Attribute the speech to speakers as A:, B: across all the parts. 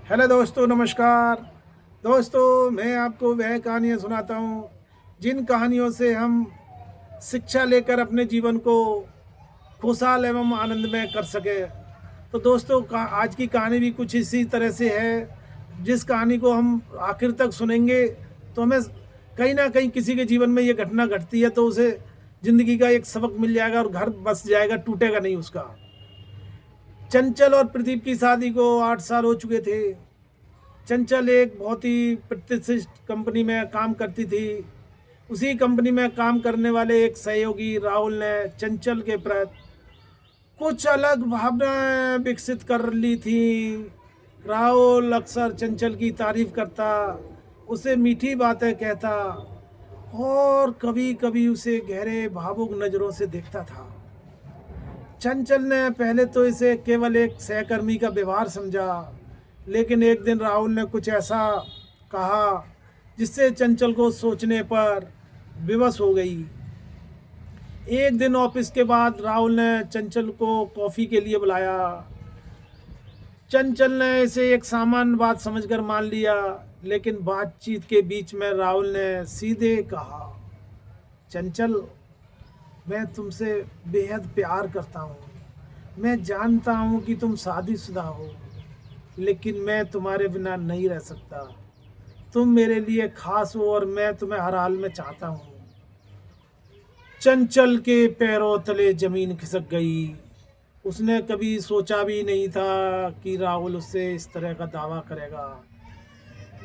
A: Hello दोस्तों, नमस्कार। दोस्तों, मैं आपको वह कहानियाँ सुनाता हूँ जिन कहानियों से हम शिक्षा लेकर अपने जीवन को खुशहाल एवं आनंदमय कर सकें। तो दोस्तों, आज की कहानी भी कुछ इसी तरह से है। जिस कहानी को हम आखिर तक सुनेंगे तो हमें कहीं ना कहीं किसी के जीवन में ये घटना घटती है तो उसे ज़िंदगी का एक सबक मिल जाएगा और घर बस जाएगा, टूटेगा नहीं उसका। चंचल और प्रदीप की शादी को 8 साल हो चुके थे। चंचल एक बहुत ही प्रतिष्ठित कंपनी में काम करती थी। उसी कंपनी में काम करने वाले एक सहयोगी राहुल ने चंचल के प्रति कुछ अलग भावनाएं विकसित कर ली थी। राहुल अक्सर चंचल की तारीफ करता, उसे मीठी बातें कहता और कभी कभी उसे गहरे भावुक नज़रों से देखता था। चंचल ने पहले तो इसे केवल एक सहकर्मी का व्यवहार समझा, लेकिन एक दिन राहुल ने कुछ ऐसा कहा जिससे चंचल को सोचने पर विवश हो गई। एक दिन ऑफिस के बाद राहुल ने चंचल को कॉफ़ी के लिए बुलाया। चंचल ने इसे एक सामान्य बात समझकर मान लिया, लेकिन बातचीत के बीच में राहुल ने सीधे कहा, चंचल, मैं तुमसे बेहद प्यार करता हूँ। मैं जानता हूँ कि तुम शादीशुदा हो, लेकिन मैं तुम्हारे बिना नहीं रह सकता। तुम मेरे लिए खास हो और मैं तुम्हें हर हाल में चाहता हूँ। चंचल के पैरों तले जमीन खिसक गई। उसने कभी सोचा भी नहीं था कि राहुल उससे इस तरह का दावा करेगा।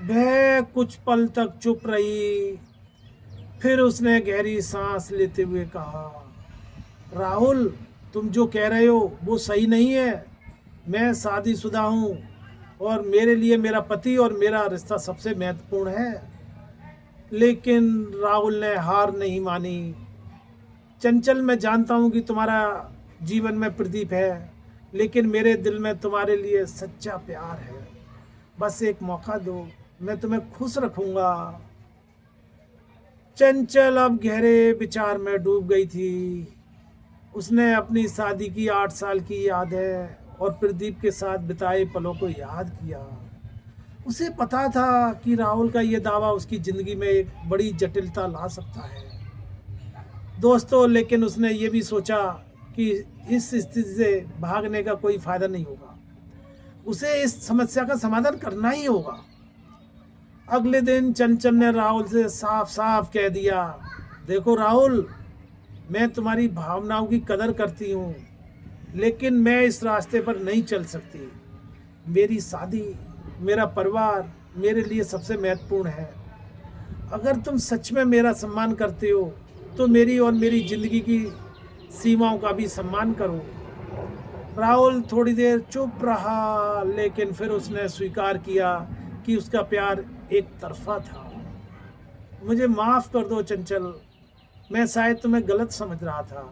A: वह कुछ पल तक चुप रही, फिर उसने गहरी सांस लेते हुए कहा, राहुल, तुम जो कह रहे हो वो सही नहीं है। मैं शादीशुदा हूँ और मेरे लिए मेरा पति और मेरा रिश्ता सबसे महत्वपूर्ण है। लेकिन राहुल ने हार नहीं मानी। चंचल, मैं जानता हूँ कि तुम्हारा जीवन में प्रदीप है, लेकिन मेरे दिल में तुम्हारे लिए सच्चा प्यार है। बस एक मौका दो, मैं तुम्हें खुश रखूँगा। चंचल अब गहरे विचार में डूब गई थी। उसने अपनी शादी की 8 साल की यादें और प्रदीप के साथ बिताए पलों को याद किया। उसे पता था कि राहुल का ये दावा उसकी ज़िंदगी में एक बड़ी जटिलता ला सकता है। दोस्तों, लेकिन उसने ये भी सोचा कि इस स्थिति से भागने का कोई फ़ायदा नहीं होगा। उसे इस समस्या का समाधान करना ही होगा। अगले दिन चंचल ने राहुल से साफ साफ कह दिया, देखो राहुल, मैं तुम्हारी भावनाओं की कदर करती हूँ, लेकिन मैं इस रास्ते पर नहीं चल सकती। मेरी शादी, मेरा परिवार मेरे लिए सबसे महत्वपूर्ण है। अगर तुम सच में मेरा सम्मान करते हो तो मेरी और मेरी ज़िंदगी की सीमाओं का भी सम्मान करो। राहुल थोड़ी देर चुप रहा, लेकिन फिर उसने स्वीकार किया कि उसका प्यार एक तरफा था। मुझे माफ़ कर दो चंचल, मैं शायद तुम्हें गलत समझ रहा था।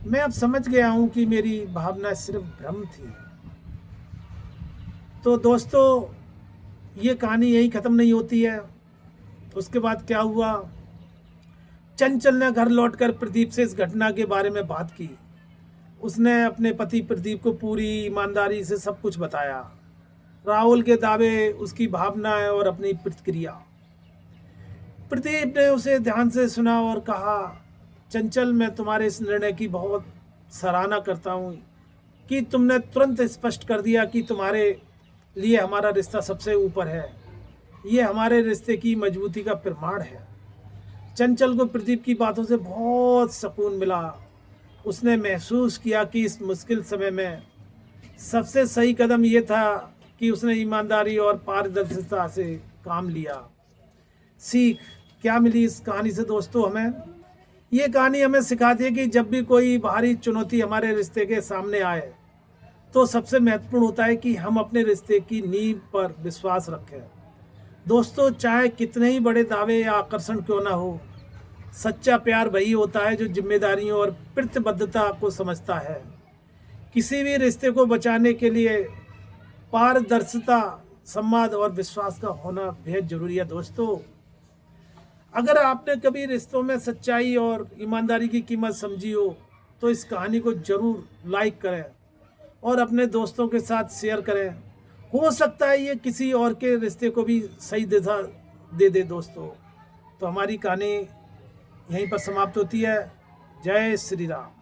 A: मैं अब समझ गया हूँ कि मेरी भावना सिर्फ भ्रम थी। तो दोस्तों, ये कहानी यहीं ख़त्म नहीं होती है। उसके बाद क्या हुआ? चंचल ने घर लौटकर प्रदीप से इस घटना के बारे में बात की। उसने अपने पति प्रदीप को पूरी ईमानदारी से सब कुछ बताया, राहुल के दावे, उसकी भावनाएं और अपनी प्रतिक्रिया। प्रदीप ने उसे ध्यान से सुना और कहा, चंचल, मैं तुम्हारे इस निर्णय की बहुत सराहना करता हूँ कि तुमने तुरंत स्पष्ट कर दिया कि तुम्हारे लिए हमारा रिश्ता सबसे ऊपर है। ये हमारे रिश्ते की मजबूती का प्रमाण है। चंचल को प्रदीप की बातों से बहुत सुकून मिला। उसने महसूस किया कि इस मुश्किल समय में सबसे सही कदम ये था कि उसने ईमानदारी और पारदर्शिता से काम लिया। सीख क्या मिली इस कहानी से दोस्तों? हमें ये कहानी हमें सिखाती है कि जब भी कोई बाहरी चुनौती हमारे रिश्ते के सामने आए तो सबसे महत्वपूर्ण होता है कि हम अपने रिश्ते की नींव पर विश्वास रखें। दोस्तों, चाहे कितने ही बड़े दावे या आकर्षण क्यों ना हो, सच्चा प्यार वही होता है जो जिम्मेदारियों और प्रतिबद्धता को समझता है। किसी भी रिश्ते को बचाने के लिए पारदर्शिता, संवाद और विश्वास का होना बेहद जरूरी है। दोस्तों, अगर आपने कभी रिश्तों में सच्चाई और ईमानदारी की कीमत समझी हो तो इस कहानी को ज़रूर लाइक करें और अपने दोस्तों के साथ शेयर करें हो सकता है ये किसी और के रिश्ते को भी सही दिशा दे दे दोस्तों। तो हमारी कहानी यहीं पर समाप्त होती है। जय श्री राम।